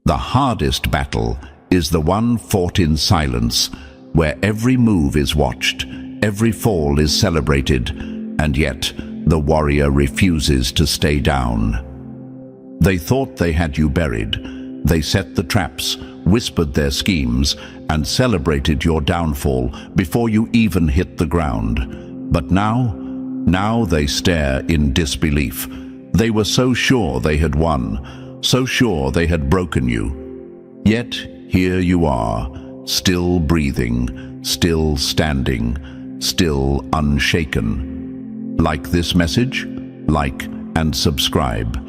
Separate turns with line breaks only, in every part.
The hardest battle is the one fought in silence, where every move is watched, every fall is celebrated, and yet the warrior refuses to stay down. They thought they had you buried. They set the traps, whispered their schemes, and celebrated your downfall before you even hit the ground. But now they stare in disbelief. They were so sure they had won, so sure they had broken you. Yet here you are, still breathing, still standing, still unshaken. Like this message? Like and subscribe.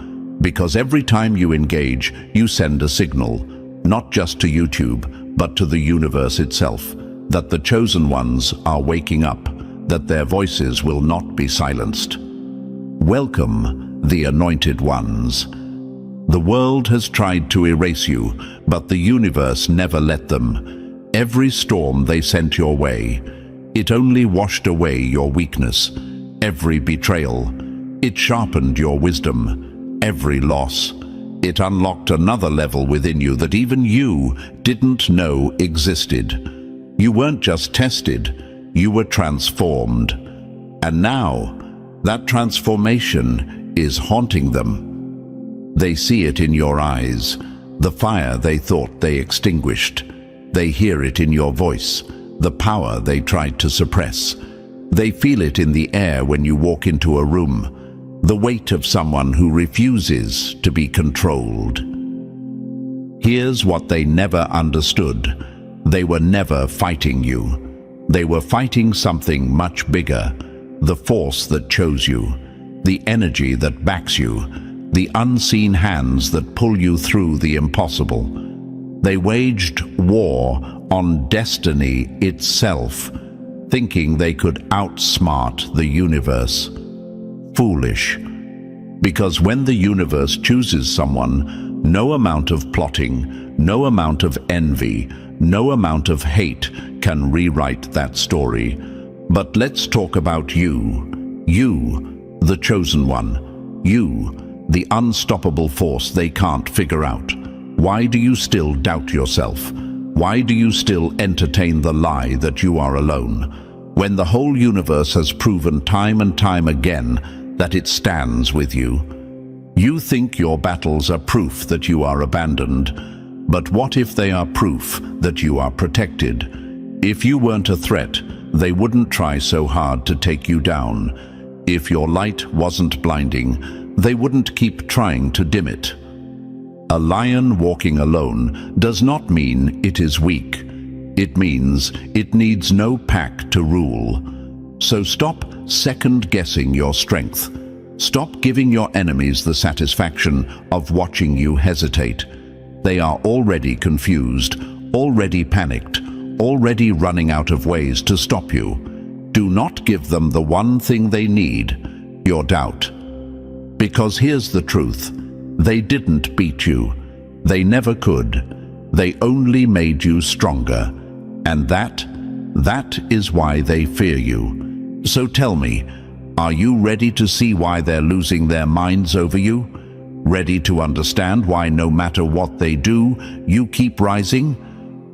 Because every time you engage, you send a signal, not just to YouTube, but to the universe itself, that the chosen ones are waking up, that their voices will not be silenced. Welcome, the anointed ones. The world has tried to erase you, but the universe never let them. Every storm they sent your way, it only washed away your weakness. Every betrayal, it sharpened your wisdom. Every loss, it unlocked another level within you that even you didn't know existed. You weren't just tested, you were transformed. And now, that transformation is haunting them. They see it in your eyes, the fire they thought they extinguished. They hear it in your voice, the power they tried to suppress. They feel it in the air when you walk into a room, the weight of someone who refuses to be controlled. Here's what they never understood. They were never fighting you. They were fighting something much bigger, the force that chose you, the energy that backs you, the unseen hands that pull you through the impossible. They waged war on destiny itself, thinking they could outsmart the universe. Foolish. Because when the universe chooses someone, no amount of plotting, no amount of envy, no amount of hate can rewrite that story. But let's talk about you. You, the chosen one. You, the unstoppable force they can't figure out. Why do you still doubt yourself? Why do you still entertain the lie that you are alone, when the whole universe has proven time and time again that it stands with you? You think your battles are proof that you are abandoned, but what if they are proof that you are protected? If you weren't a threat, they wouldn't try so hard to take you down. If your light wasn't blinding, they wouldn't keep trying to dim it. A lion walking alone does not mean it is weak. It means it needs no pack to rule. So stop second-guessing your strength. Stop giving your enemies the satisfaction of watching you hesitate. They are already confused, already panicked, already running out of ways to stop you. Do not give them the one thing they need, your doubt. Because here's the truth. They didn't beat you. They never could. They only made you stronger. And that is why they fear you. So tell me, are you ready to see why they're losing their minds over you? Ready to understand why no matter what they do, you keep rising?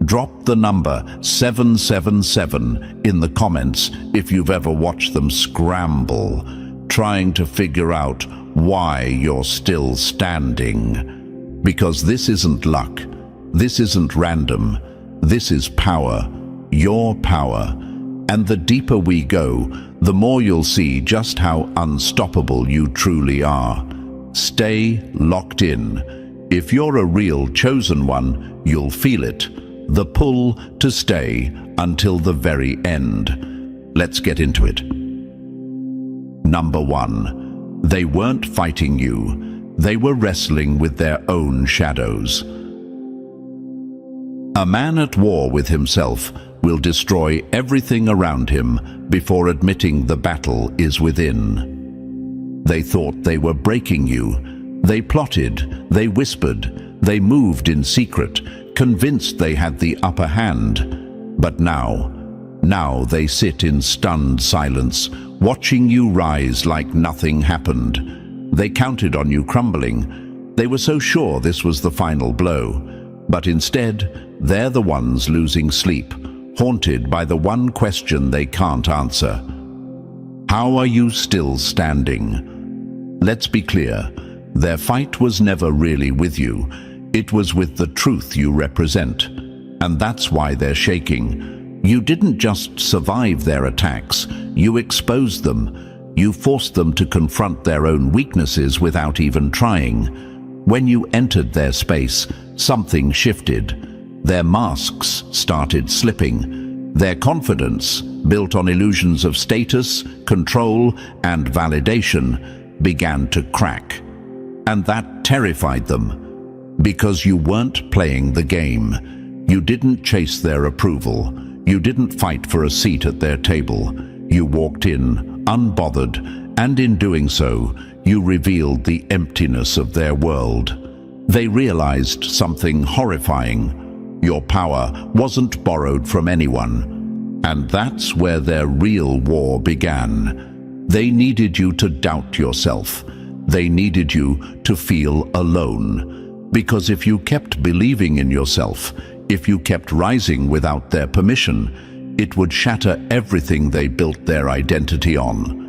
Drop the number 777 in the comments if you've ever watched them scramble, trying to figure out why you're still standing. Because this isn't luck. This isn't random. This is power. Your power. And the deeper we go, the more you'll see just how unstoppable you truly are. Stay locked in. If you're a real chosen one, you'll feel it. The pull to stay until the very end. Let's get into it. Number 1. They weren't fighting you. They were wrestling with their own shadows. A man at war with himself will destroy everything around him before admitting the battle is within. They thought they were breaking you. They plotted, they whispered, they moved in secret, convinced they had the upper hand. But now they sit in stunned silence, watching you rise like nothing happened. They counted on you crumbling. They were so sure this was the final blow, but instead, they're the ones losing sleep, haunted by the one question they can't answer. How are you still standing? Let's be clear, their fight was never really with you. It was with the truth you represent. And that's why they're shaking. You didn't just survive their attacks, you exposed them. You forced them to confront their own weaknesses without even trying. When you entered their space, something shifted. Their masks started slipping. Their confidence, built on illusions of status, control, and validation, began to crack. And that terrified them, because you weren't playing the game. You didn't chase their approval. You didn't fight for a seat at their table. You walked in, unbothered, and in doing so, you revealed the emptiness of their world. They realized something horrifying. Your power wasn't borrowed from anyone. And that's where their real war began. They needed you to doubt yourself. They needed you to feel alone. Because if you kept believing in yourself, if you kept rising without their permission, it would shatter everything they built their identity on.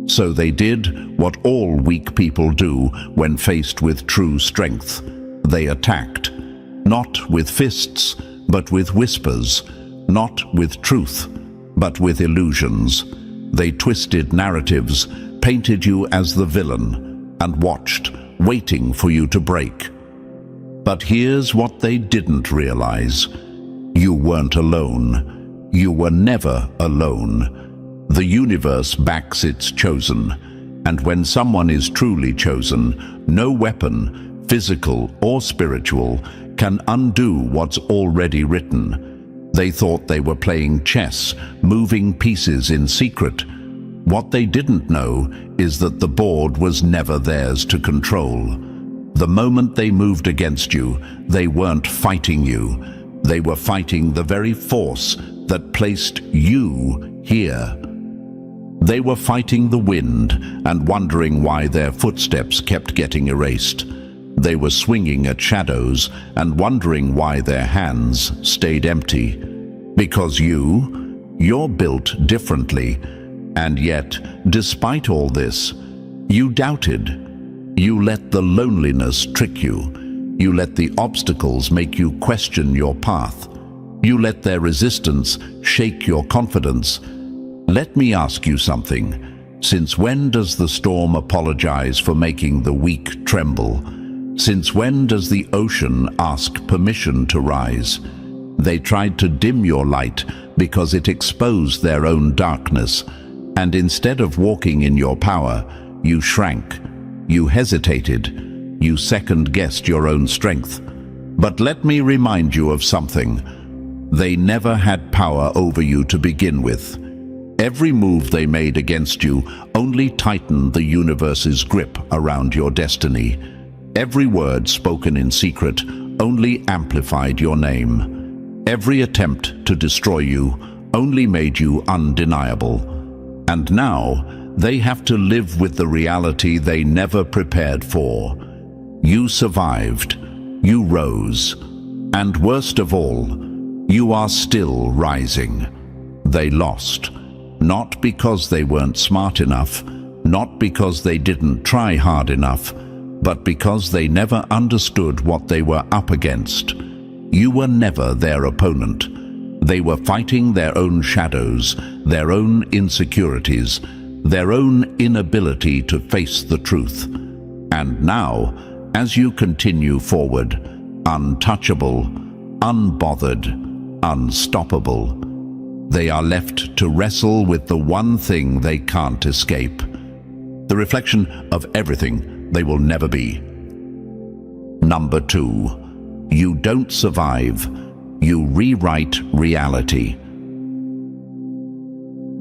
So they did what all weak people do when faced with true strength. They attacked. Not with fists, but with whispers. Not with truth, but with illusions. They twisted narratives, painted you as the villain, and watched, waiting for you to break. But here's what they didn't realize. You weren't alone. You were never alone. The universe backs its chosen. And when someone is truly chosen, no weapon, physical or spiritual, can undo what's already written. They thought they were playing chess, moving pieces in secret. What they didn't know is that the board was never theirs to control. The moment they moved against you, they weren't fighting you. They were fighting the very force that placed you here. They were fighting the wind and wondering why their footsteps kept getting erased. They were swinging at shadows and wondering why their hands stayed empty. Because you're built differently. And yet, despite all this, you doubted. You let the loneliness trick you. You let the obstacles make you question your path. You let their resistance shake your confidence. Let me ask you something. Since when does the storm apologize for making the weak tremble? Since when does the ocean ask permission to rise? They tried to dim your light because it exposed their own darkness. And instead of walking in your power, you shrank. You hesitated. You second-guessed your own strength. But let me remind you of something. They never had power over you to begin with. Every move they made against you only tightened the universe's grip around your destiny. Every word spoken in secret only amplified your name. Every attempt to destroy you only made you undeniable. And now, they have to live with the reality they never prepared for. You survived. You rose. And worst of all, you are still rising. They lost. Not because they weren't smart enough, not because they didn't try hard enough, but because they never understood what they were up against. You were never their opponent. They were fighting their own shadows, their own insecurities, their own inability to face the truth. And now, as you continue forward, untouchable, unbothered, unstoppable, they are left to wrestle with the one thing they can't escape. The reflection of everything they will never be. Number 2, you don't survive, you rewrite reality.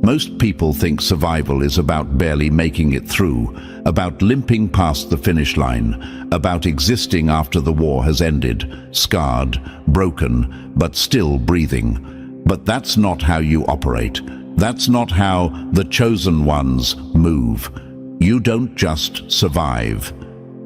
Most people think survival is about barely making it through, about limping past the finish line, about existing after the war has ended, scarred, broken, but still breathing. But that's not how you operate. That's not how the chosen ones move. You don't just survive.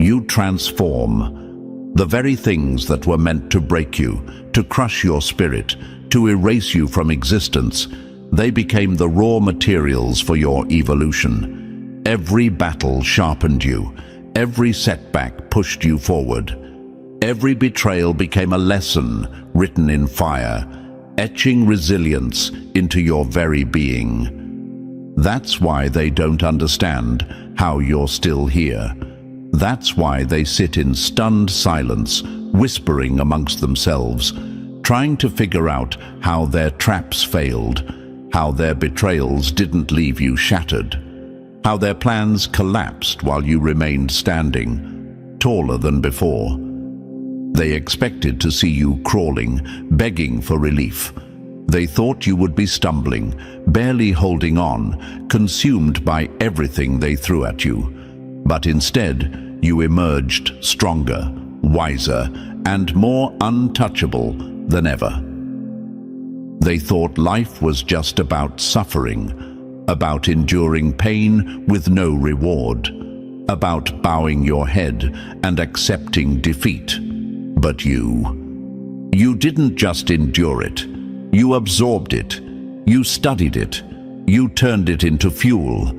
You transform. The very things that were meant to break you, to crush your spirit, to erase you from existence, they became the raw materials for your evolution. Every battle sharpened you. Every setback pushed you forward. Every betrayal became a lesson written in fire, etching resilience into your very being. That's why they don't understand how you're still here. That's why they sit in stunned silence, whispering amongst themselves, trying to figure out how their traps failed, how their betrayals didn't leave you shattered, how their plans collapsed while you remained standing, taller than before. They expected to see you crawling, begging for relief. They thought you would be stumbling, barely holding on, consumed by everything they threw at you. But instead, you emerged stronger, wiser, and more untouchable than ever. They thought life was just about suffering, about enduring pain with no reward, about bowing your head and accepting defeat. But you didn't just endure it. You absorbed it. You studied it. You turned it into fuel.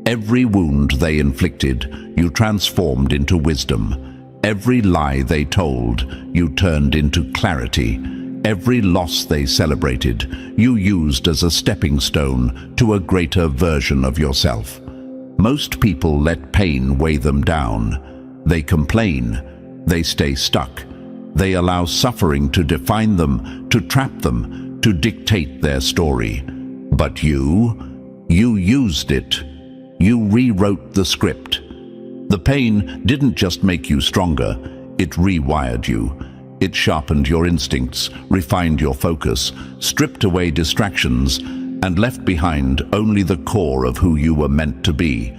Every wound they inflicted, you transformed into wisdom. Every lie they told, you turned into clarity. Every loss they celebrated, you used as a stepping stone to a greater version of yourself. Most people let pain weigh them down. They complain. They stay stuck. They allow suffering to define them, to trap them, to dictate their story. But you used it. You rewrote the script. The pain didn't just make you stronger, it rewired you. It sharpened your instincts, refined your focus, stripped away distractions, and left behind only the core of who you were meant to be.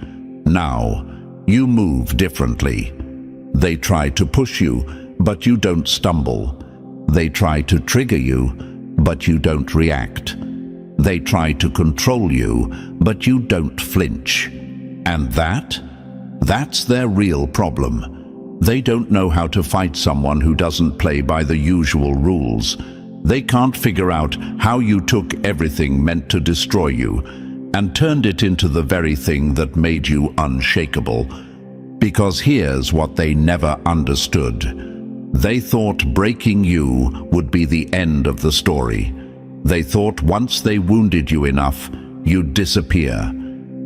Now, you move differently. They try to push you, but you don't stumble. They try to trigger you, but you don't react. They try to control you, but you don't flinch. And that's their real problem. They don't know how to fight someone who doesn't play by the usual rules. They can't figure out how you took everything meant to destroy you and turned it into the very thing that made you unshakable. Because here's what they never understood. They thought breaking you would be the end of the story. They thought once they wounded you enough, you'd disappear.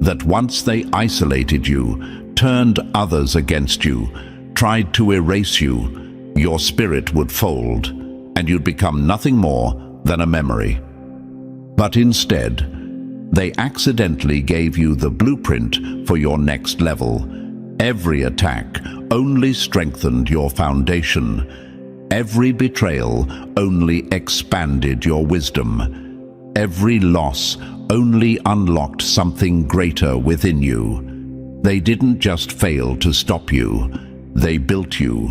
That once they isolated you, turned others against you, tried to erase you, your spirit would fold, and you'd become nothing more than a memory. But instead, they accidentally gave you the blueprint for your next level. Every attack only strengthened your foundation. Every betrayal only expanded your wisdom. Every loss only unlocked something greater within you. They didn't just fail to stop you, they built you.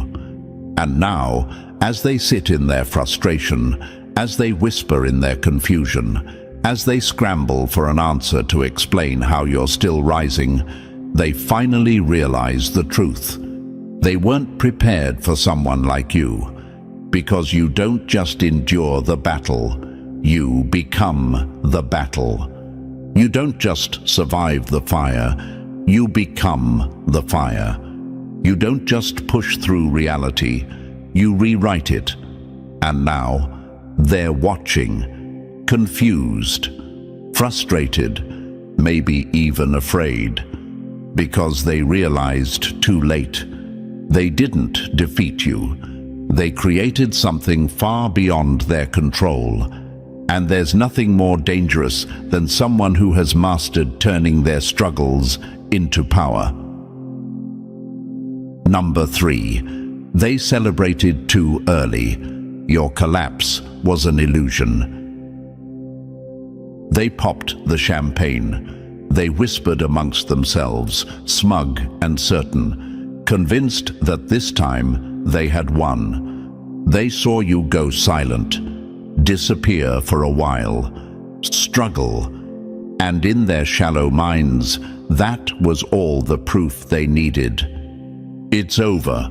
And now, as they sit in their frustration, as they whisper in their confusion, as they scramble for an answer to explain how you're still rising, they finally realize the truth. They weren't prepared for someone like you, because you don't just endure the battle, you become the battle. You don't just survive the fire, you become the fire. You don't just push through reality, you rewrite it. And now, they're watching, confused, frustrated, maybe even afraid, because they realized too late. They didn't defeat you. They created something far beyond their control. And there's nothing more dangerous than someone who has mastered turning their struggles into power. Number 3. They celebrated too early. Your collapse was an illusion. They popped the champagne. They whispered amongst themselves, smug and certain, convinced that this time they had won. They saw you go silent, disappear for a while, struggle, and in their shallow minds, that was all the proof they needed. "It's over,"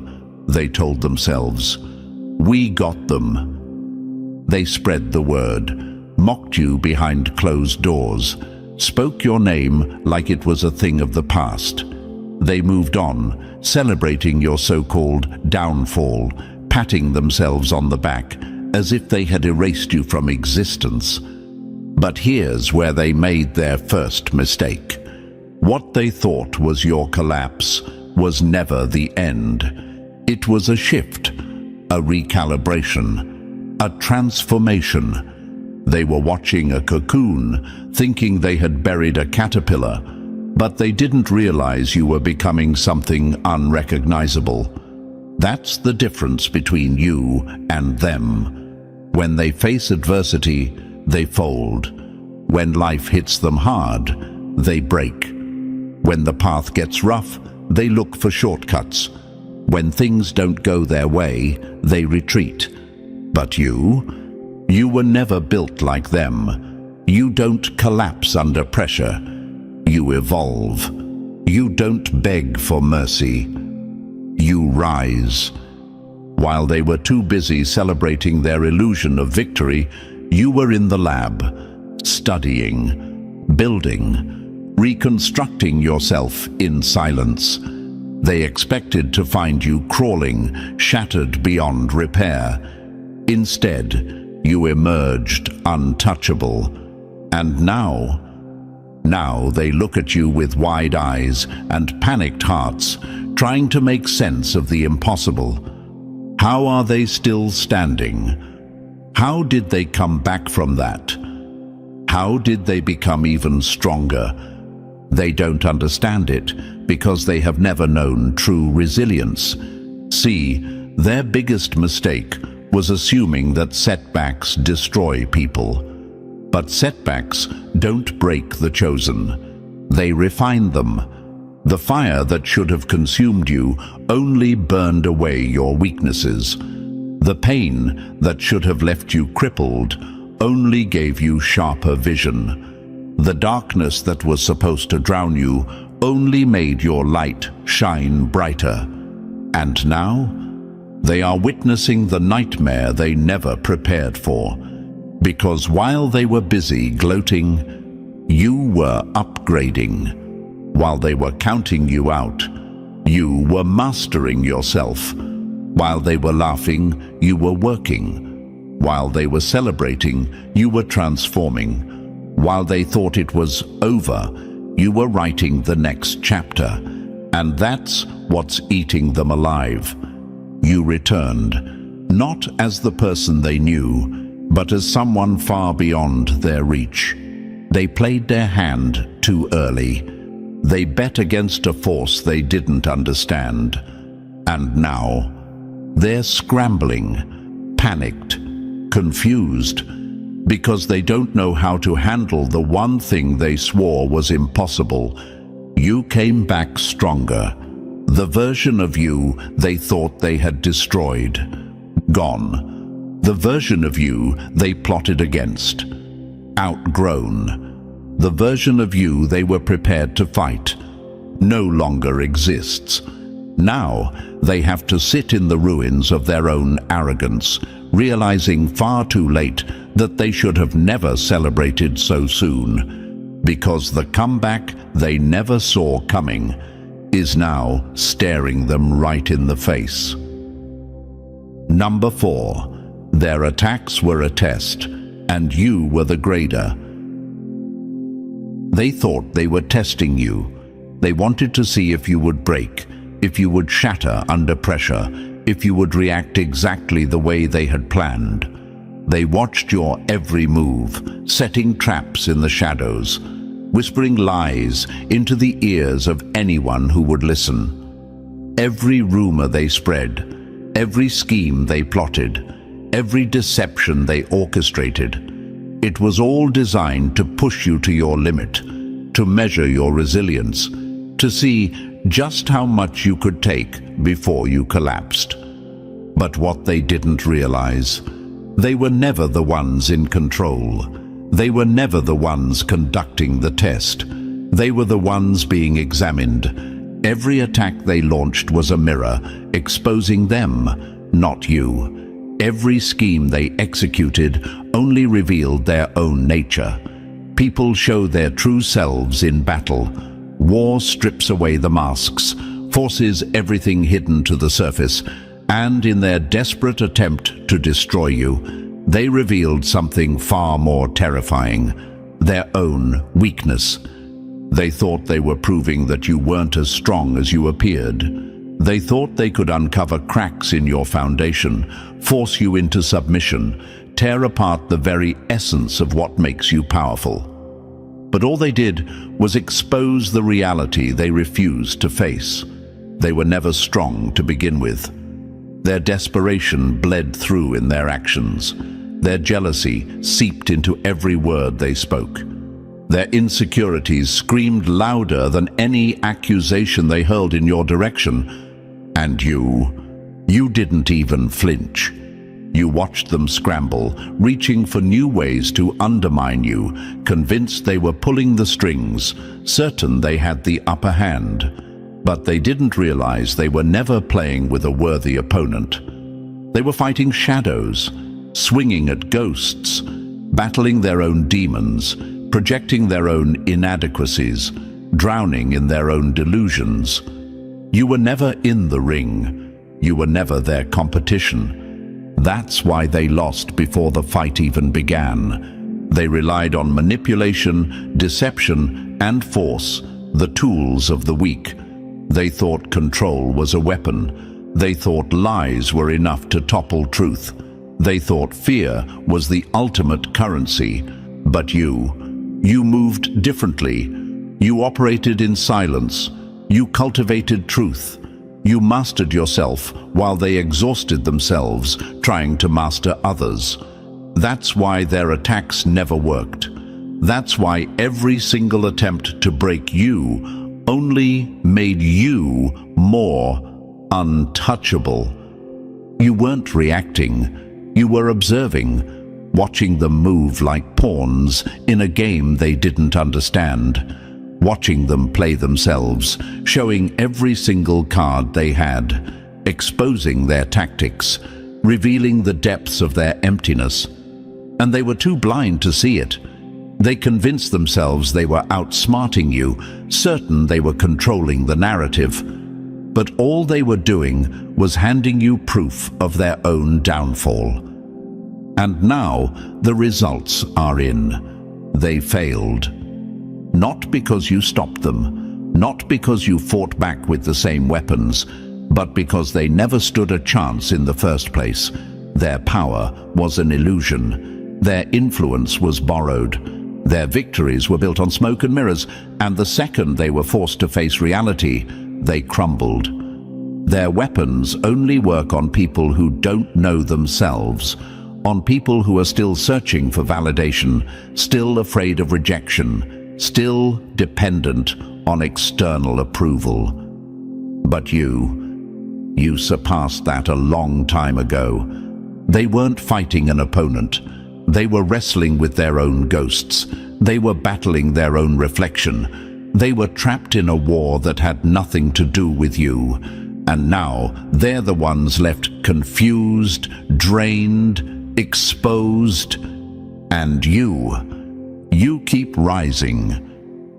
they told themselves. "We got them." They spread the word, mocked you behind closed doors, spoke your name like it was a thing of the past. They moved on, celebrating your so-called downfall, patting themselves on the back, as if they had erased you from existence. But here's where they made their first mistake. What they thought was your collapse was never the end. It was a shift, a recalibration, a transformation. They were watching a cocoon, thinking they had buried a caterpillar, but they didn't realize you were becoming something unrecognizable. That's the difference between you and them. When they face adversity, they fold. When life hits them hard, they break. When the path gets rough, they look for shortcuts. When things don't go their way, they retreat. But you were never built like them. You don't collapse under pressure. You evolve. You don't beg for mercy. You rise. While they were too busy celebrating their illusion of victory, you were in the lab, studying, building, reconstructing yourself in silence. They expected to find you crawling, shattered beyond repair. Instead, you emerged untouchable. And now they look at you with wide eyes and panicked hearts, trying to make sense of the impossible. How are they still standing? How did they come back from that? How did they become even stronger? They don't understand it because they have never known true resilience. See, their biggest mistake was assuming that setbacks destroy people. But setbacks don't break the chosen. They refine them. The fire that should have consumed you only burned away your weaknesses. The pain that should have left you crippled only gave you sharper vision. The darkness that was supposed to drown you only made your light shine brighter. And now, they are witnessing the nightmare they never prepared for. Because while they were busy gloating, you were upgrading. While they were counting you out, you were mastering yourself. While they were laughing, you were working. While they were celebrating, you were transforming. While they thought it was over, you were writing the next chapter. And that's what's eating them alive. You returned, not as the person they knew, but as someone far beyond their reach. They played their hand too early. They bet against a force they didn't understand. And now, they're scrambling, panicked, confused, because they don't know how to handle the one thing they swore was impossible. You came back stronger. The version of you they thought they had destroyed. Gone. The version of you they plotted against. Outgrown. The version of you they were prepared to fight no longer exists. Now they have to sit in the ruins of their own arrogance, realizing far too late that they should have never celebrated so soon, because the comeback they never saw coming is now staring them right in the face. Number 4. Their attacks were a test, and you were the grader. They thought they were testing you. They wanted to see if you would break, if you would shatter under pressure, if you would react exactly the way they had planned. They watched your every move, setting traps in the shadows, whispering lies into the ears of anyone who would listen. Every rumor they spread, every scheme they plotted, every deception they orchestrated, it was all designed to push you to your limit, to measure your resilience, to see just how much you could take before you collapsed. But what they didn't realize, they were never the ones in control. They were never the ones conducting the test. They were the ones being examined. Every attack they launched was a mirror, exposing them, not you. Every scheme they executed only revealed their own nature. People show their true selves in battle. War strips away the masks, forces everything hidden to the surface, and in their desperate attempt to destroy you, they revealed something far more terrifying: their own weakness. They thought they were proving that you weren't as strong as you appeared. They thought they could uncover cracks in your foundation, force you into submission, tear apart the very essence of what makes you powerful. But all they did was expose the reality they refused to face. They were never strong to begin with. Their desperation bled through in their actions. Their jealousy seeped into every word they spoke. Their insecurities screamed louder than any accusation they hurled in your direction. And you didn't even flinch. You watched them scramble, reaching for new ways to undermine you, convinced they were pulling the strings, certain they had the upper hand. But they didn't realize they were never playing with a worthy opponent. They were fighting shadows, swinging at ghosts, battling their own demons, projecting their own inadequacies, drowning in their own delusions. You were never in the ring. You were never their competition. That's why they lost before the fight even began. They relied on manipulation, deception, and force, the tools of the weak. They thought control was a weapon. They thought lies were enough to topple truth. They thought fear was the ultimate currency. But you moved differently. You operated in silence. You cultivated truth. You mastered yourself while they exhausted themselves trying to master others. That's why their attacks never worked. That's why every single attempt to break you only made you more untouchable. You weren't reacting. You were observing, watching them move like pawns in a game they didn't understand. Watching them play themselves, showing every single card they had, exposing their tactics, revealing the depths of their emptiness. And they were too blind to see it. They convinced themselves they were outsmarting you, certain they were controlling the narrative. But all they were doing was handing you proof of their own downfall. And now the results are in. They failed. Not because you stopped them, not because you fought back with the same weapons, but because they never stood a chance in the first place. Their power was an illusion. Their influence was borrowed. Their victories were built on smoke and mirrors, and the second they were forced to face reality, they crumbled. Their weapons only work on people who don't know themselves, on people who are still searching for validation, still afraid of rejection, still dependent on external approval. But you surpassed that a long time ago. They weren't fighting an opponent. They were wrestling with their own ghosts. They were battling their own reflection. They were trapped in a war that had nothing to do with you. And now they're the ones left confused, drained, exposed. And you keep rising.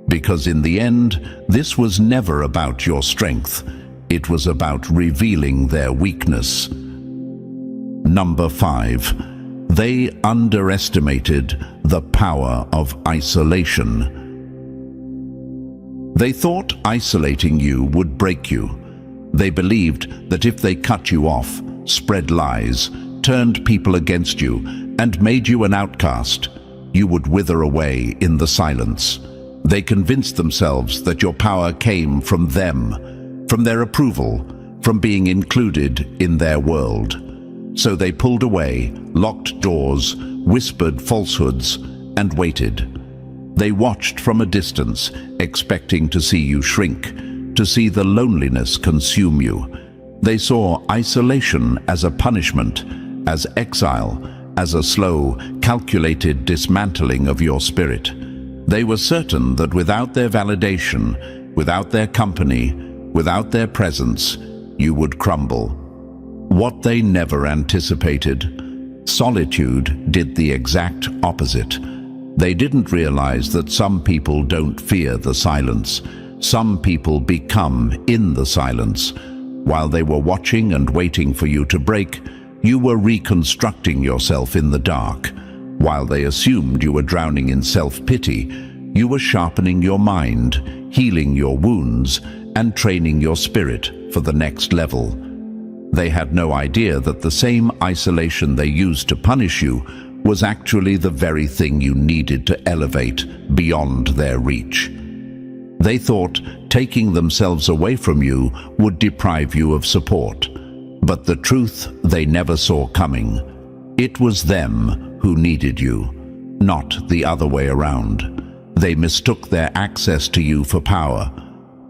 Because in the end, this was never about your strength. It was about revealing their weakness. Number 5. They underestimated the power of isolation. They thought isolating you would break you. They believed that if they cut you off, spread lies, turned people against you, and made you an outcast, you would wither away in the silence. They convinced themselves that your power came from them, from their approval, from being included in their world. So they pulled away, locked doors, whispered falsehoods, and waited. They watched from a distance, expecting to see you shrink, to see the loneliness consume you. They saw isolation as a punishment, as exile, as a slow, calculated dismantling of your spirit. They were certain that without their validation, without their company, Without their presence, you would crumble. What they never anticipated, solitude did the exact opposite. They didn't realize that some people don't fear the silence. Some people become in the silence. While they were watching and waiting for you to break, you were reconstructing yourself in the dark. While they assumed you were drowning in self-pity, you were sharpening your mind, healing your wounds, and training your spirit for the next level. They had no idea that the same isolation they used to punish you was actually the very thing you needed to elevate beyond their reach. They thought taking themselves away from you would deprive you of support. But the truth they never saw coming, it was them who needed you, not the other way around. They mistook their access to you for power,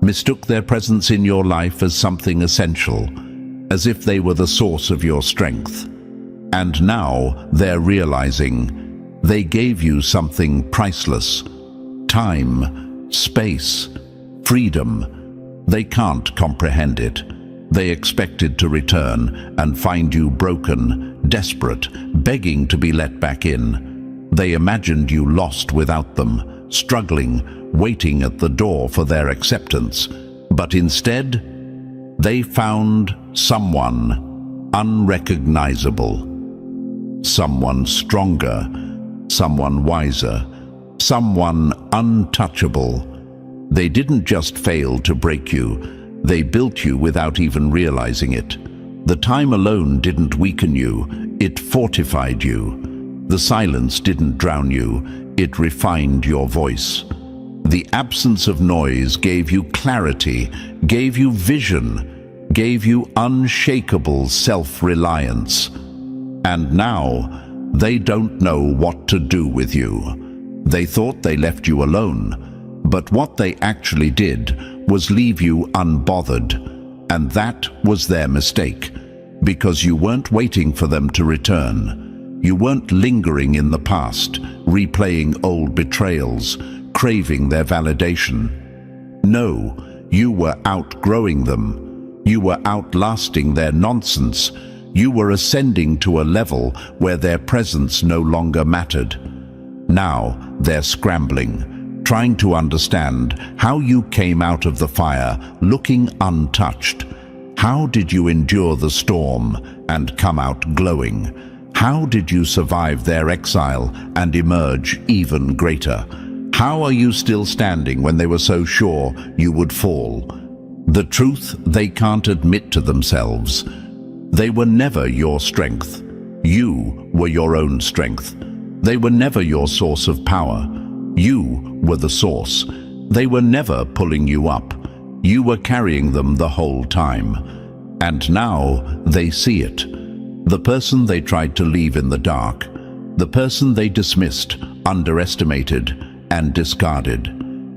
mistook their presence in your life as something essential, as if they were the source of your strength. And now they're realizing they gave you something priceless: time, space, freedom. They can't comprehend it. They expected to return and find you broken, desperate, begging to be let back in. They imagined you lost without them, struggling, waiting at the door for their acceptance. But instead, they found someone unrecognizable, someone stronger, someone wiser, someone untouchable. They didn't just fail to break you, they built you without even realizing it. The time alone didn't weaken you, it fortified you. The silence didn't drown you, it refined your voice. The absence of noise gave you clarity, gave you vision, gave you unshakable self-reliance. And now, they don't know what to do with you. They thought they left you alone, but what they actually did was leave you unbothered. And that was their mistake, because you weren't waiting for them to return. You weren't lingering in the past, replaying old betrayals, craving their validation. No, you were outgrowing them. You were outlasting their nonsense. You were ascending to a level where their presence no longer mattered. Now they're scrambling, trying to understand how you came out of the fire looking untouched. How did you endure the storm and come out glowing? How did you survive their exile and emerge even greater? How are you still standing when they were so sure you would fall? The truth they can't admit to themselves. They were never your strength. You were your own strength. They were never your source of power. You were the source. They were never pulling you up. You were carrying them the whole time. And now they see it. The person they tried to leave in the dark, the person they dismissed, underestimated, and discarded,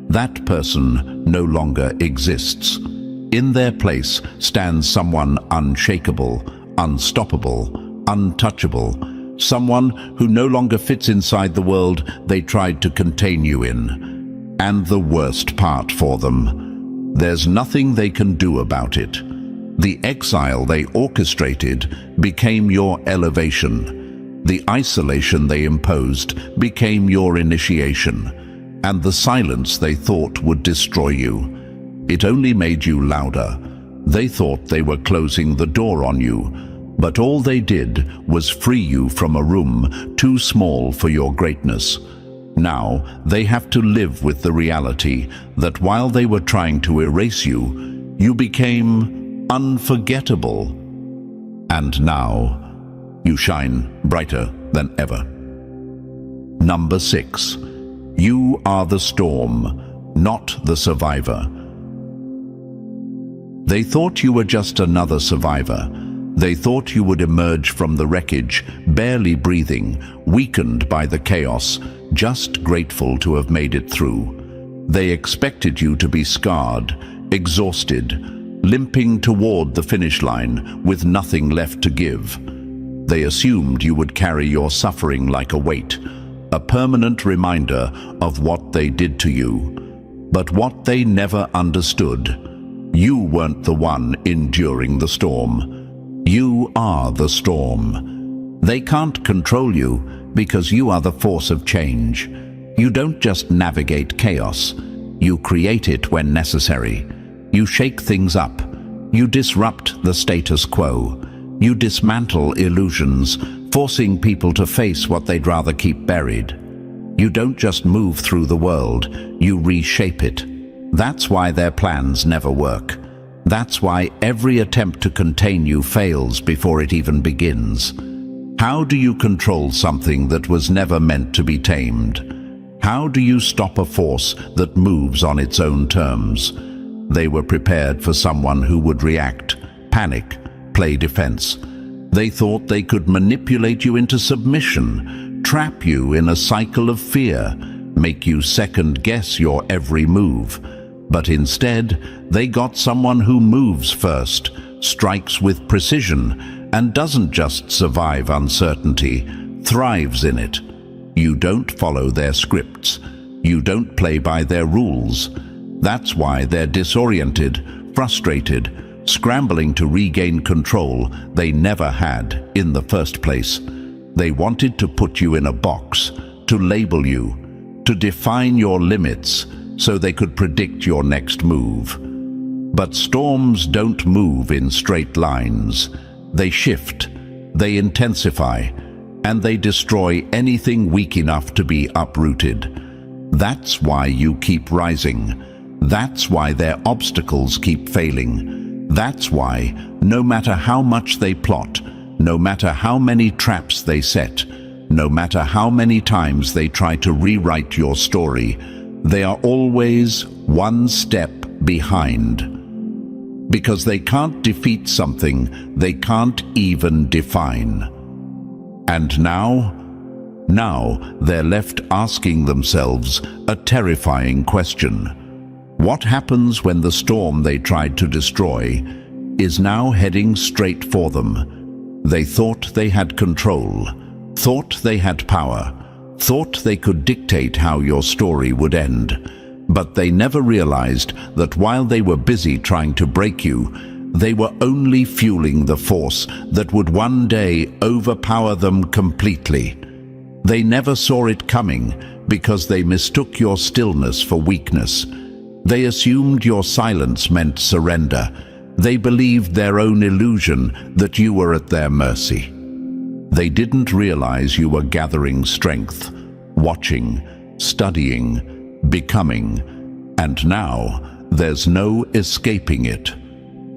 that person no longer exists. In their place stands someone unshakable, unstoppable, untouchable, someone who no longer fits inside the world they tried to contain you in. And the worst part for them, there's nothing they can do about it. The exile they orchestrated became your elevation. The isolation they imposed became your initiation. And the silence they thought would destroy you, it only made you louder. They thought they were closing the door on you, but all they did was free you from a room too small for your greatness. Now they have to live with the reality that while they were trying to erase you, you became unforgettable. And now you shine brighter than ever. Number 6. You are the storm, not the survivor. They thought you were just another survivor. They thought you would emerge from the wreckage, barely breathing, weakened by the chaos, just grateful to have made it through. They expected you to be scarred, exhausted, limping toward the finish line with nothing left to give. They assumed you would carry your suffering like a weight, a permanent reminder of what they did to you. But what they never understood You weren't the one enduring the storm. You are the storm. They can't control you because you are the force of change. You don't just navigate chaos. You create it when necessary. You shake things up. You disrupt the status quo. You dismantle illusions, forcing people to face what they'd rather keep buried. You don't just move through the world, you reshape it. That's why their plans never work. That's why every attempt to contain you fails before it even begins. How do you control something that was never meant to be tamed? How do you stop a force that moves on its own terms? They were prepared for someone who would react, panic, play defense. They thought they could manipulate you into submission, trap you in a cycle of fear, make you second-guess your every move. But instead, they got someone who moves first, strikes with precision, and doesn't just survive uncertainty, thrives in it. You don't follow their scripts. You don't play by their rules. That's why they're disoriented, frustrated, scrambling to regain control they never had in the first place. They wanted to put you in a box, to label you, to define your limits so they could predict your next move. But storms don't move in straight lines. They shift, they intensify, and they destroy anything weak enough to be uprooted. That's why you keep rising. That's why their obstacles keep failing. That's why, no matter how much they plot, no matter how many traps they set, no matter how many times they try to rewrite your story, they are always one step behind. Because they can't defeat something they can't even define. And now they're left asking themselves a terrifying question. What happens when the storm they tried to destroy is now heading straight for them? They thought they had control, thought they had power, thought they could dictate how your story would end. But they never realized that while they were busy trying to break you, they were only fueling the force that would one day overpower them completely. They never saw it coming because they mistook your stillness for weakness. They assumed your silence meant surrender. They believed their own illusion that you were at their mercy. They didn't realize you were gathering strength, watching, studying, becoming, and now there's no escaping it.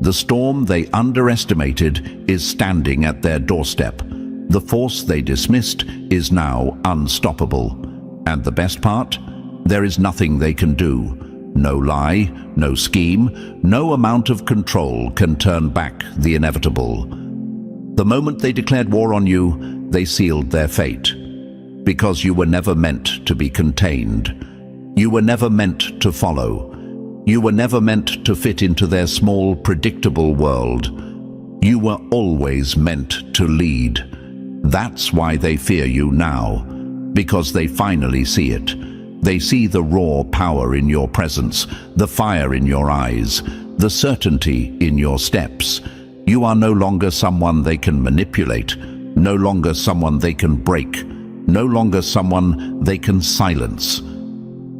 The storm they underestimated is standing at their doorstep. The force they dismissed is now unstoppable. And the best part? There is nothing they can do. No lie, no scheme, no amount of control can turn back the inevitable. The moment they declared war on you, they sealed their fate. Because you were never meant to be contained. You were never meant to follow. You were never meant to fit into their small, predictable world. You were always meant to lead. That's why they fear you now, because they finally see it. They see the raw power in your presence, the fire in your eyes, the certainty in your steps. You are no longer someone they can manipulate, no longer someone they can break, no longer someone they can silence.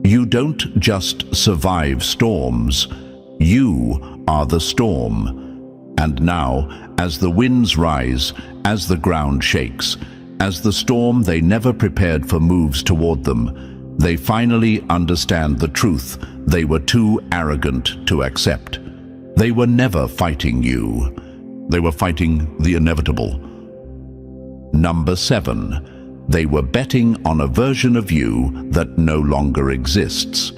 You don't just survive storms, you are the storm. And now, as the winds rise, as the ground shakes, as the storm they never prepared for moves toward them, they finally understand the truth they were too arrogant to accept. They were never fighting you. They were fighting the inevitable. Number 7. They were betting on a version of you that no longer exists.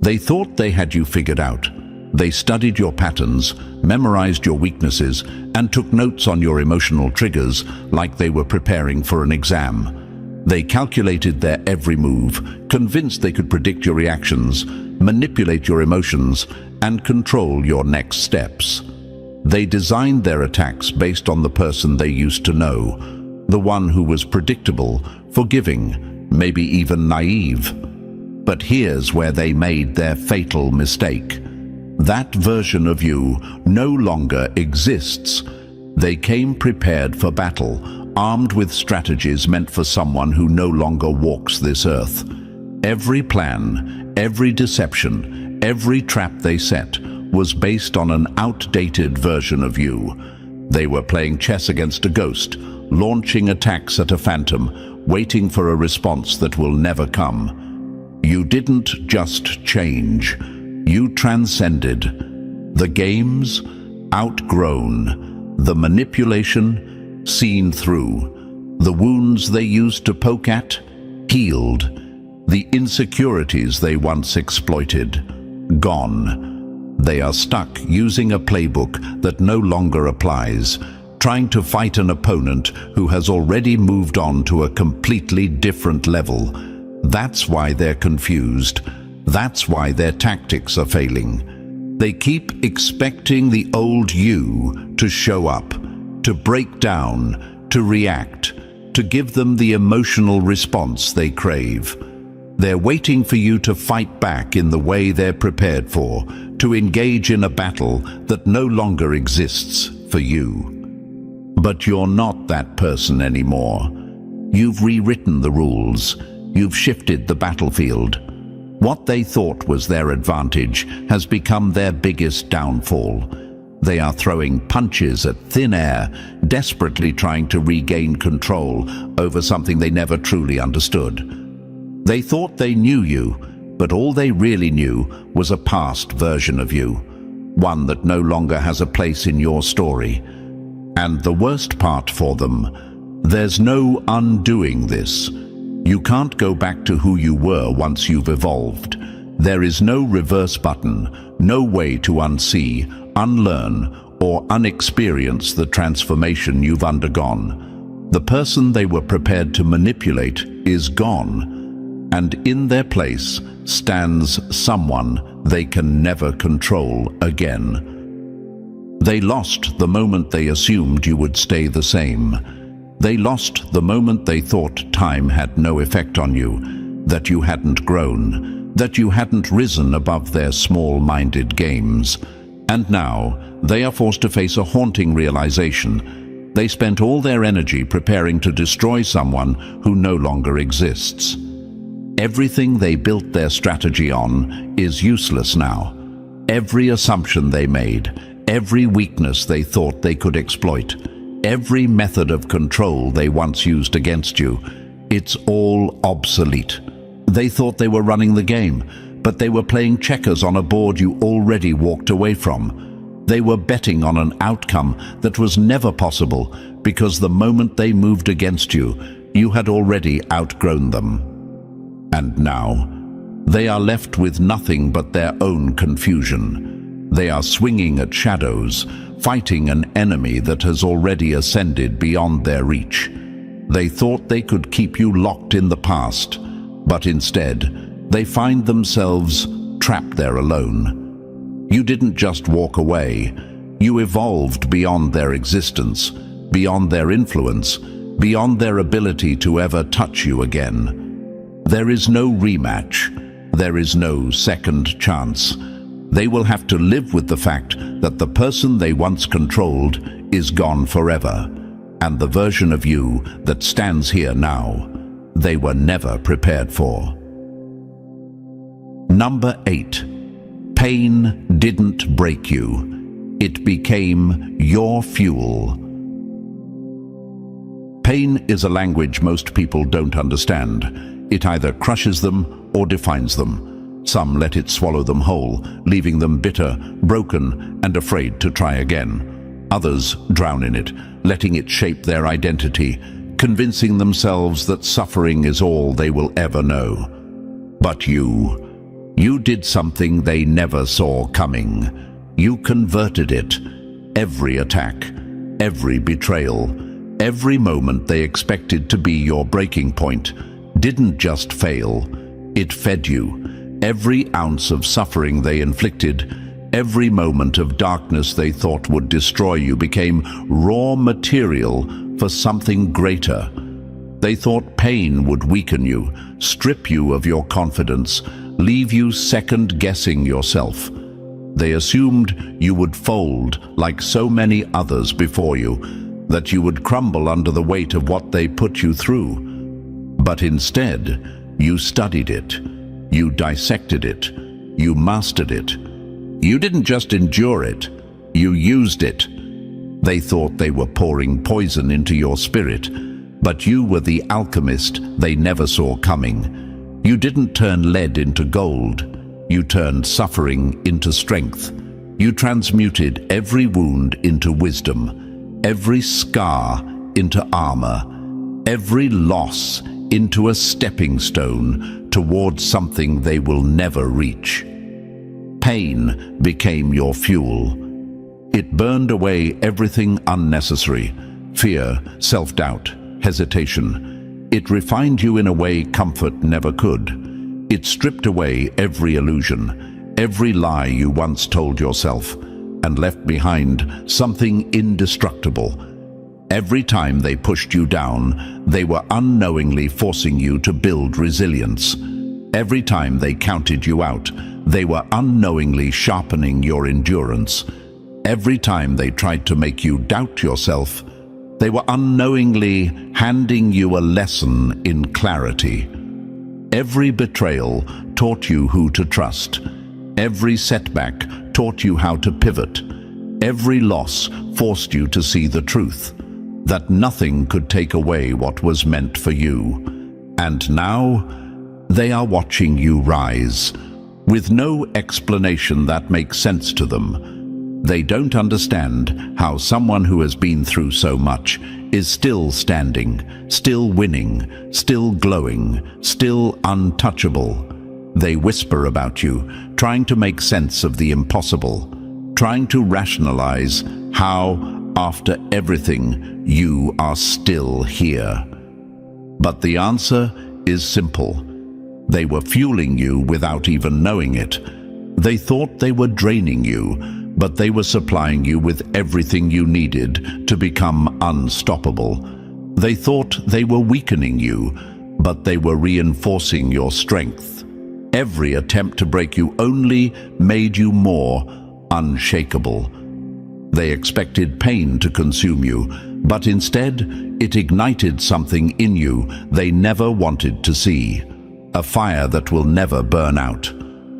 They thought they had you figured out. They studied your patterns, memorized your weaknesses, and took notes on your emotional triggers like they were preparing for an exam. They calculated their every move, convinced they could predict your reactions, manipulate your emotions, and control your next steps. They designed their attacks based on the person they used to know, the one who was predictable, forgiving, maybe even naive. But here's where they made their fatal mistake. That version of you no longer exists. They came prepared for battle, armed with strategies meant for someone who no longer walks this earth. Every plan, every deception, every trap they set was based on an outdated version of you. They were playing chess against a ghost, launching attacks at a phantom, waiting for a response that will never come. You didn't just change, you transcended. The games, outgrown. The manipulation, seen through. The wounds they used to poke at, healed. The insecurities they once exploited, gone. They are stuck using a playbook that no longer applies, trying to fight an opponent who has already moved on to a completely different level. That's why they're confused. That's why their tactics are failing. They keep expecting the old you to show up, to break down, to react, to give them the emotional response they crave. They're waiting for you to fight back in the way they're prepared for, to engage in a battle that no longer exists for you. But you're not that person anymore. You've rewritten the rules. You've shifted the battlefield. What they thought was their advantage has become their biggest downfall. They are throwing punches at thin air, desperately trying to regain control over something they never truly understood. They thought they knew you, but all they really knew was a past version of you, one that no longer has a place in your story. And the worst part for them, there's no undoing this. You can't go back to who you were once you've evolved. There is no reverse button, no way to unsee, unlearn, or unexperience the transformation you've undergone. The person they were prepared to manipulate is gone, and in their place stands someone they can never control again. They lost the moment they assumed you would stay the same. They lost the moment they thought time had no effect on you, that you hadn't grown, that you hadn't risen above their small-minded games. And now, they are forced to face a haunting realization. They spent all their energy preparing to destroy someone who no longer exists. Everything they built their strategy on is useless now. Every assumption they made, every weakness they thought they could exploit, every method of control they once used against you, it's all obsolete. They thought they were running the game, but they were playing checkers on a board you already walked away from. They were betting on an outcome that was never possible because the moment they moved against you, you had already outgrown them. And now, they are left with nothing but their own confusion. They are swinging at shadows, fighting an enemy that has already ascended beyond their reach. They thought they could keep you locked in the past, but instead, they find themselves trapped there alone. You didn't just walk away. You evolved beyond their existence, beyond their influence, beyond their ability to ever touch you again. There is no rematch. There is no second chance. They will have to live with the fact that the person they once controlled is gone forever, and the version of you that stands here now, they were never prepared for. Number 8. Pain didn't break you. It became your fuel. Pain is a language most people don't understand. It either crushes them or defines them. Some let it swallow them whole, leaving them bitter, broken, and afraid to try again. Others drown in it, letting it shape their identity, convincing themselves that suffering is all they will ever know. But you did something they never saw coming. You converted it. Every attack, every betrayal, every moment they expected to be your breaking point didn't just fail, it fed you. Every ounce of suffering they inflicted, every moment of darkness they thought would destroy you became raw material for something greater. They thought pain would weaken you, strip you of your confidence, leave you second-guessing yourself. They assumed you would fold like so many others before you, that you would crumble under the weight of what they put you through. But instead, you studied it, you dissected it, you mastered it. You didn't just endure it, you used it. They thought they were pouring poison into your spirit, but you were the alchemist they never saw coming. You didn't turn lead into gold, you turned suffering into strength. You transmuted every wound into wisdom, every scar into armor, every loss into a stepping stone towards something they will never reach. Pain became your fuel. It burned away everything unnecessary: fear, self-doubt, hesitation. It refined you in a way comfort never could. It stripped away every illusion, every lie you once told yourself, and left behind something indestructible. Every time they pushed you down, they were unknowingly forcing you to build resilience. Every time they counted you out, they were unknowingly sharpening your endurance. Every time they tried to make you doubt yourself, they were unknowingly handing you a lesson in clarity. Every betrayal taught you who to trust. Every setback taught you how to pivot. Every loss forced you to see the truth, that nothing could take away what was meant for you. And now, they are watching you rise, with no explanation that makes sense to them. They don't understand how someone who has been through so much is still standing, still winning, still glowing, still untouchable. They whisper about you, trying to make sense of the impossible, trying to rationalize how, after everything, you are still here. But the answer is simple. They were fueling you without even knowing it. They thought they were draining you, but they were supplying you with everything you needed to become unstoppable. They thought they were weakening you, but they were reinforcing your strength. Every attempt to break you only made you more unshakable. They expected pain to consume you, but instead it ignited something in you they never wanted to see. A fire that will never burn out.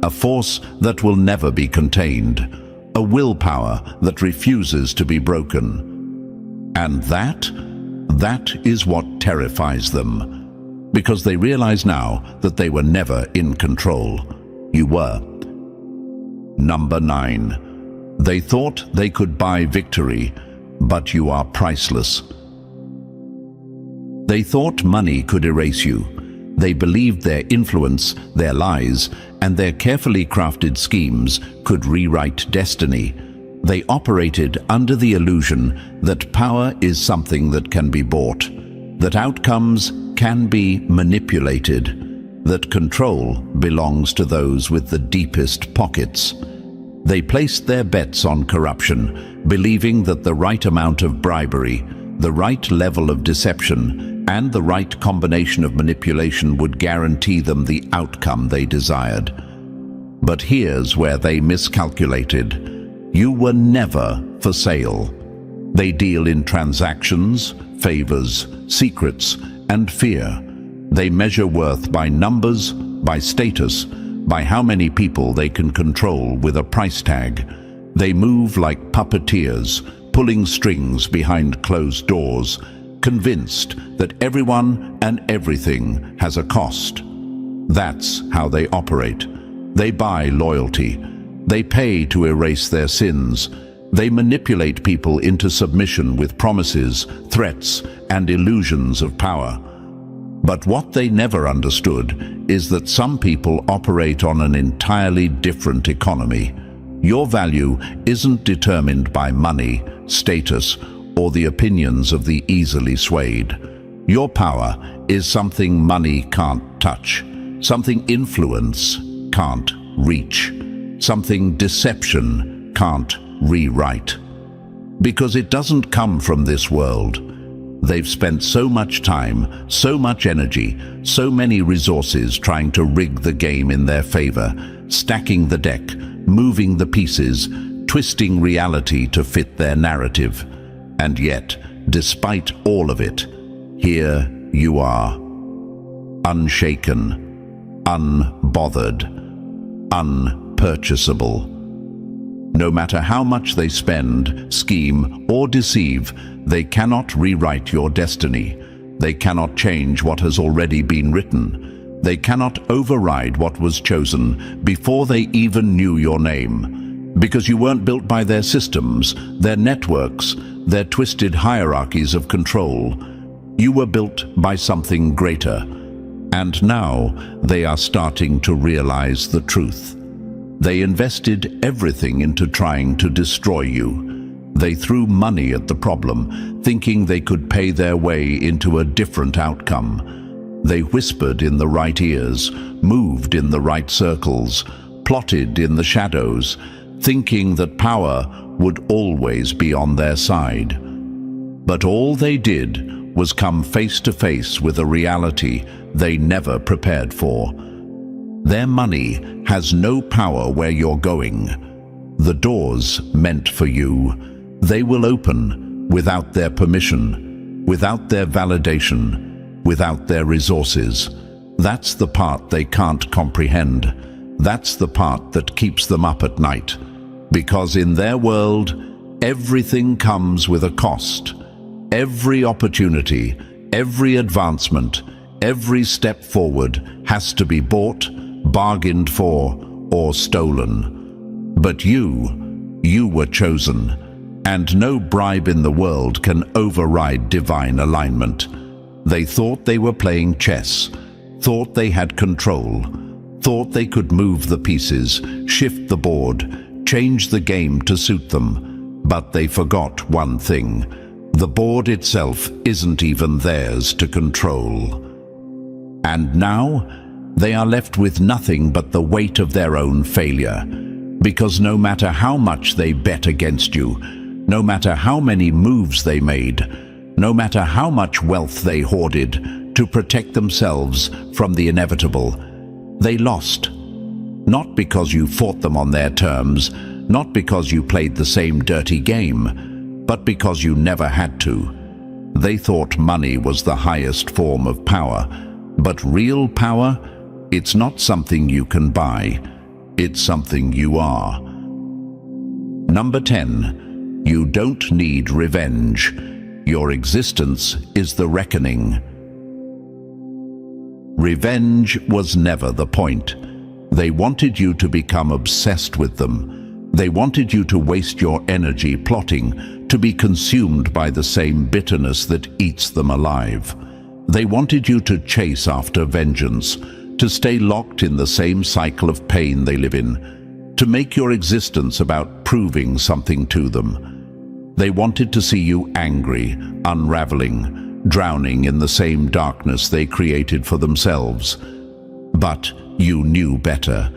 A force that will never be contained. A willpower that refuses to be broken. And that is what terrifies them. Because they realize now that they were never in control. You were. Number 9. They thought they could buy victory, but you are priceless. They thought money could erase you. They believed their influence, their lies, and their carefully crafted schemes could rewrite destiny. They operated under the illusion that power is something that can be bought, that outcomes can be manipulated, that control belongs to those with the deepest pockets. They placed their bets on corruption, believing that the right amount of bribery, the right level of deception, and the right combination of manipulation would guarantee them the outcome they desired. But here's where they miscalculated. You were never for sale. They deal in transactions, favors, secrets, and fear. They measure worth by numbers, by status, by how many people they can control with a price tag. They move like puppeteers, pulling strings behind closed doors, convinced that everyone and everything has a cost. That's how they operate. They buy loyalty. They pay to erase their sins. They manipulate people into submission with promises, threats, and illusions of power. But what they never understood is that some people operate on an entirely different economy. Your value isn't determined by money, status, or the opinions of the easily swayed. Your power is something money can't touch, something influence can't reach, something deception can't rewrite. Because it doesn't come from this world. They've spent so much time, so much energy, so many resources trying to rig the game in their favor, stacking the deck, moving the pieces, twisting reality to fit their narrative. And yet, despite all of it, here you are, unshaken, unbothered, unpurchasable. No matter how much they spend, scheme, or deceive, they cannot rewrite your destiny. They cannot change what has already been written. They cannot override what was chosen before they even knew your name. Because you weren't built by their systems, their networks, their twisted hierarchies of control. You were built by something greater. And now they are starting to realize the truth. They invested everything into trying to destroy you. They threw money at the problem, thinking they could pay their way into a different outcome. They whispered in the right ears, moved in the right circles, plotted in the shadows, thinking that power would always be on their side. But all they did was come face to face with a reality they never prepared for. Their money has no power where you're going. The doors meant for you, they will open without their permission, without their validation, without their resources. That's the part they can't comprehend. That's the part that keeps them up at night. Because in their world, everything comes with a cost. Every opportunity, every advancement, every step forward has to be bought, bargained for, or stolen. But you were chosen, and no bribe in the world can override divine alignment. They thought they were playing chess, thought they had control, thought they could move the pieces, shift the board, change the game to suit them. But they forgot one thing. The board itself isn't even theirs to control. And now, they are left with nothing but the weight of their own failure. Because no matter how much they bet against you, no matter how many moves they made, no matter how much wealth they hoarded to protect themselves from the inevitable, they lost. Not because you fought them on their terms, not because you played the same dirty game, but because you never had to. They thought money was the highest form of power, but real power, it's not something you can buy, it's something you are. Number 10, you don't need revenge. Your existence is the reckoning. Revenge was never the point. They wanted you to become obsessed with them. They wanted you to waste your energy plotting, to be consumed by the same bitterness that eats them alive. They wanted you to chase after vengeance, to stay locked in the same cycle of pain they live in, to make your existence about proving something to them. They wanted to see you angry, unraveling, drowning in the same darkness they created for themselves. But you knew better.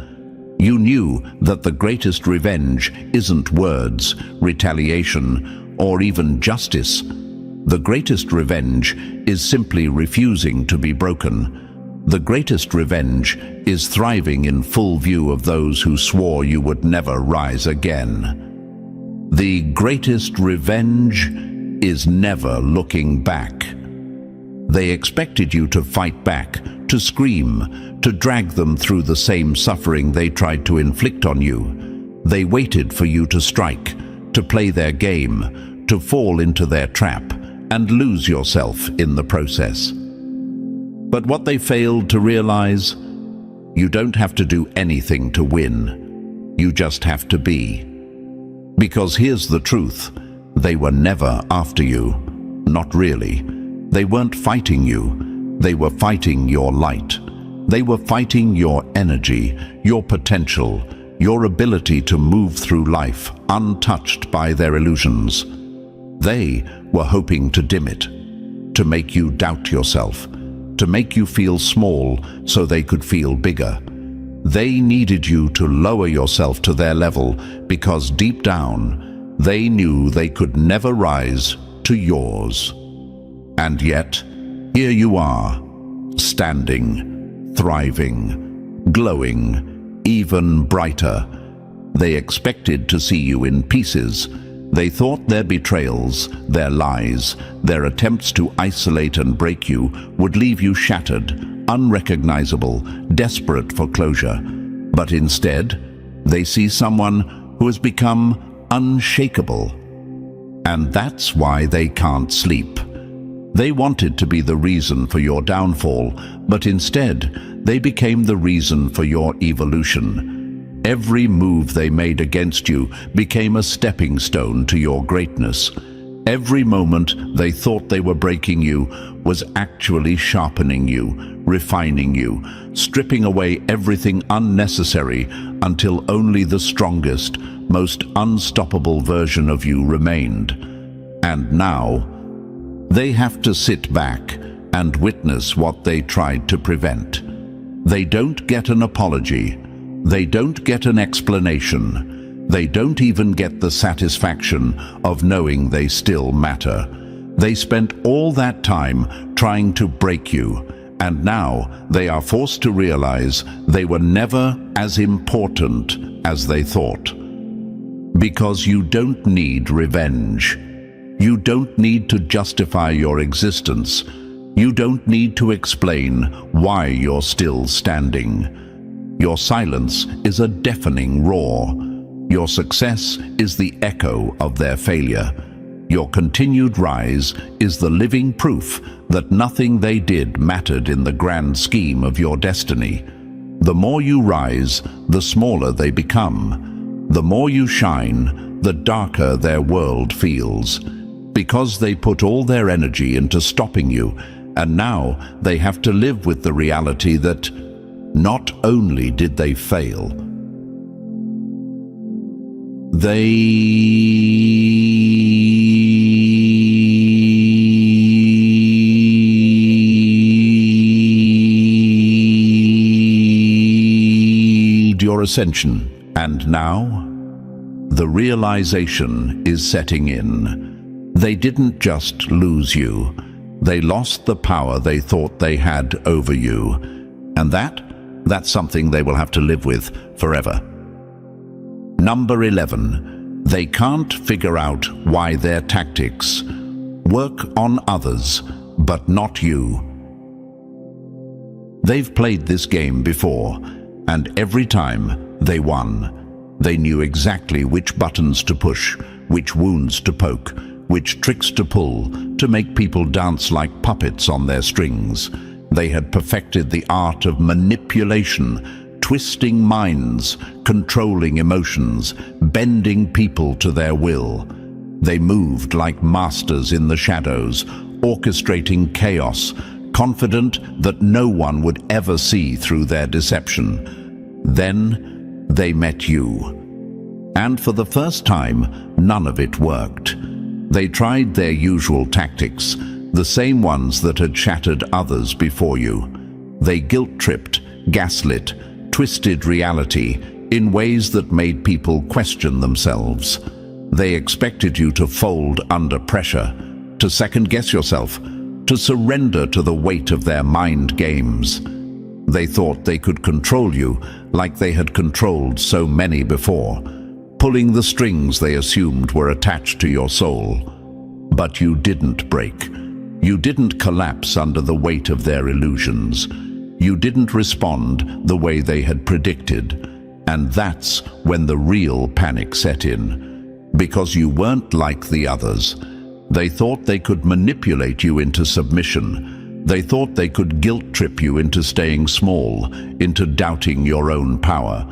You knew that the greatest revenge isn't words, retaliation, or even justice. The greatest revenge is simply refusing to be broken. The greatest revenge is thriving in full view of those who swore you would never rise again. The greatest revenge is never looking back. They expected you to fight back, to scream, to drag them through the same suffering they tried to inflict on you. They waited for you to strike, to play their game, to fall into their trap, and lose yourself in the process. But what they failed to realize, you don't have to do anything to win. You just have to be. Because here's the truth, they were never after you. Not really. They weren't fighting you. They were fighting your light. They were fighting your energy, your potential, your ability to move through life untouched by their illusions. They were hoping to dim it, to make you doubt yourself, to make you feel small so they could feel bigger. They needed you to lower yourself to their level because deep down, they knew they could never rise to yours. And yet, here you are, standing, thriving, glowing, even brighter. They expected to see you in pieces. They thought their betrayals, their lies, their attempts to isolate and break you would leave you shattered, unrecognizable, desperate for closure. But instead, they see someone who has become unshakable. And that's why they can't sleep. They wanted to be the reason for your downfall, but instead, they became the reason for your evolution. Every move they made against you became a stepping stone to your greatness. Every moment they thought they were breaking you was actually sharpening you, refining you, stripping away everything unnecessary until only the strongest, most unstoppable version of you remained. And now, they have to sit back and witness what they tried to prevent. They don't get an apology. They don't get an explanation. They don't even get the satisfaction of knowing they still matter. They spent all that time trying to break you, and now they are forced to realize they were never as important as they thought. Because you don't need revenge. You don't need to justify your existence. You don't need to explain why you're still standing. Your silence is a deafening roar. Your success is the echo of their failure. Your continued rise is the living proof that nothing they did mattered in the grand scheme of your destiny. The more you rise, the smaller they become. The more you shine, the darker their world feels. Because they put all their energy into stopping you, and now they have to live with the reality that not only did they fail, they your ascension. And now, the realization is setting in. They didn't just lose you. They lost the power they thought they had over you. And that's something they will have to live with forever. Number 11. They can't figure out why their tactics work on others, but not you. They've played this game before, and every time they won. They knew exactly which buttons to push, which wounds to poke, which tricks to pull to make people dance like puppets on their strings. They had perfected the art of manipulation, twisting minds, controlling emotions, bending people to their will. They moved like masters in the shadows, orchestrating chaos, confident that no one would ever see through their deception. Then they met you. And for the first time, none of it worked. They tried their usual tactics, the same ones that had shattered others before you. They guilt-tripped, gaslit, twisted reality in ways that made people question themselves. They expected you to fold under pressure, to second-guess yourself, to surrender to the weight of their mind games. They thought they could control you like they had controlled so many before, pulling the strings they assumed were attached to your soul. But you didn't break. You didn't collapse under the weight of their illusions. You didn't respond the way they had predicted. And that's when the real panic set in. Because you weren't like the others. They thought they could manipulate you into submission. They thought they could guilt-trip you into staying small, into doubting your own power.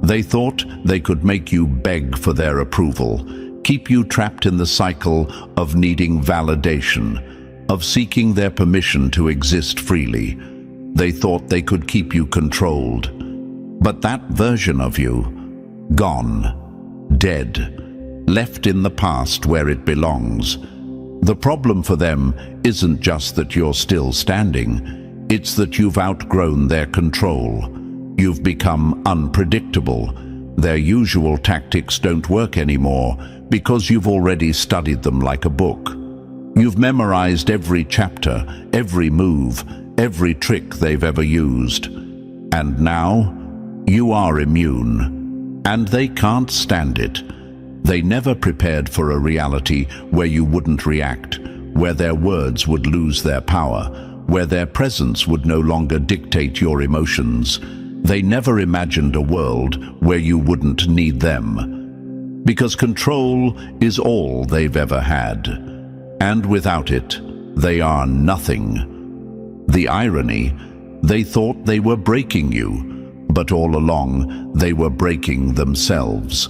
They thought they could make you beg for their approval, keep you trapped in the cycle of needing validation, of seeking their permission to exist freely. They thought they could keep you controlled. But that version of you, gone, dead, left in the past where it belongs. The problem for them isn't just that you're still standing, it's that you've outgrown their control. You've become unpredictable. Their usual tactics don't work anymore because you've already studied them like a book. You've memorized every chapter, every move, every trick they've ever used. And now, you are immune. And they can't stand it. They never prepared for a reality where you wouldn't react, where their words would lose their power, where their presence would no longer dictate your emotions. They never imagined a world where you wouldn't need them. Because control is all they've ever had. And without it, they are nothing. The irony, they thought they were breaking you, but all along they were breaking themselves.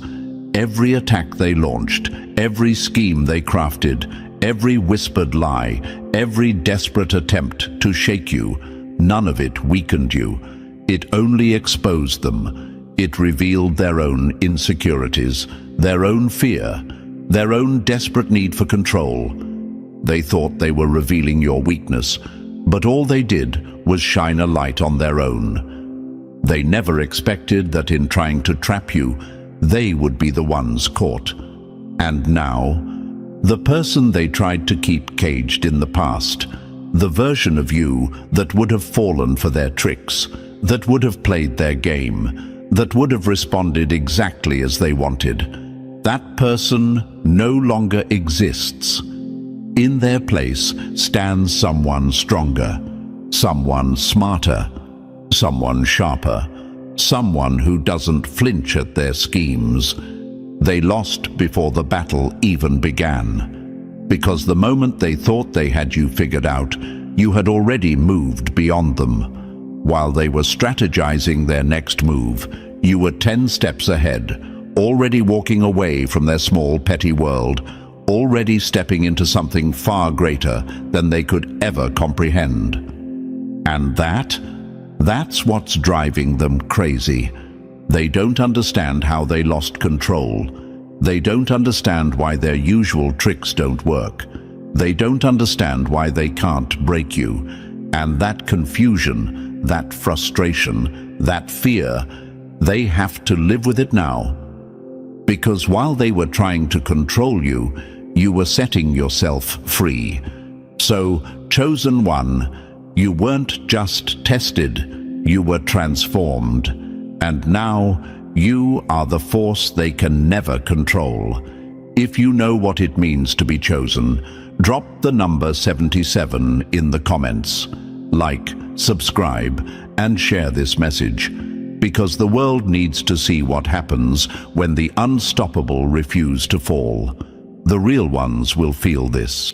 Every attack they launched, every scheme they crafted, every whispered lie, every desperate attempt to shake you, none of it weakened you. It only exposed them. It revealed their own insecurities, their own fear, their own desperate need for control. They thought they were revealing your weakness, but all they did was shine a light on their own. They never expected that in trying to trap you, they would be the ones caught. And now, the person they tried to keep caged in the past, the version of you that would have fallen for their tricks, that would have played their game, that would have responded exactly as they wanted, that person no longer exists. In their place stands someone stronger, someone smarter, someone sharper, someone who doesn't flinch at their schemes. They lost before the battle even began, because the moment they thought they had you figured out, you had already moved beyond them. While they were strategizing their next move, you were 10 steps ahead, already walking away from their small petty world, already stepping into something far greater than they could ever comprehend. And that's what's driving them crazy. They don't understand how they lost control. They don't understand why their usual tricks don't work. They don't understand why they can't break you. And that confusion, that frustration, that fear, they have to live with it now. Because while they were trying to control you, you were setting yourself free. So, Chosen One, you weren't just tested, you were transformed. And now, you are the force they can never control. If you know what it means to be chosen, drop the number 77 in the comments. Like, subscribe, and share this message. Because the world needs to see what happens when the unstoppable refuse to fall. The real ones will feel this.